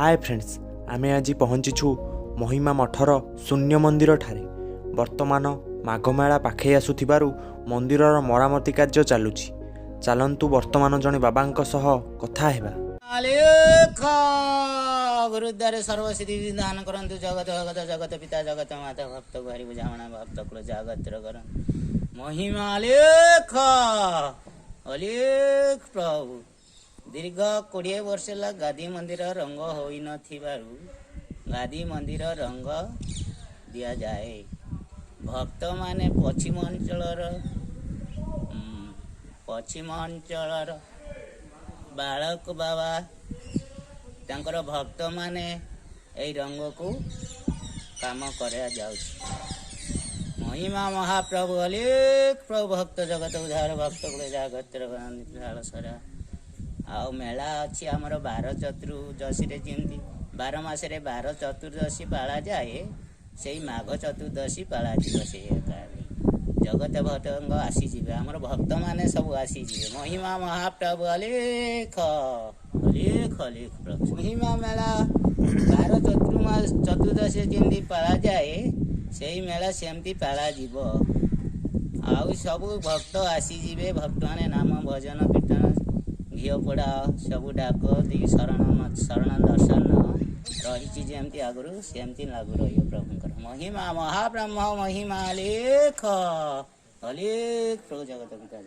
Hi friends, आमे आज पहुँचीछु महिमा मठर शून्य मंदिर ठारे। वर्तमान माघमेला पाखे आसुथिबारु मंदिरर मरामती कार्य चालुछि। चलंतु वर्तमान जने बाबांक सह कथा हेबा। गुरुद्वारे सर्वसिद्धि दान करंतु जगत भगत जगत पिता जगत माता भक्त भारी बुझावना भक्त कुल जागत्र करन महिमा लेख अलेख प्रभु। दीर्घ 20 वर्ष ला गादी मंदिर रंग होई नथिबारु गादी मंदिर रंग दिया जाए। भक्त माने पश्चिम अंचल बालक बाबा तांकर भक्त माने ए रंग को काम करा जाउछि। महिमा महाप्रभु अलेख प्रभु भक्त जगत उद्धार भक्त कुल जागत्र सरा आउ मेला अच्छी आमर 12 चतुर्दशी जेमती 12 मासरे 12 चतुर्दशी पाला जाए से माघ चतुर्दशी पाला से जगत भक्त आसीजे आमर भक्त माने सब आसीजे। महिमा महाप्रभु अलेख अलेख अलेख प्रभु। महिमा मेला 12 चतुर्दशी जेमती पाला जाए से मेला सेमती पाला जीव। आउ सब भक्त आसीजे। भक्त माने नाम भजन कीर्तन घीओ पोड़ा सब डाक दी शरण दर्शन रही जमती आगुरी सेमती लागू रही प्रभुंकर। महिमा महाब्रह्म महिमा अलेख अलेख प्रभु जगत पिता।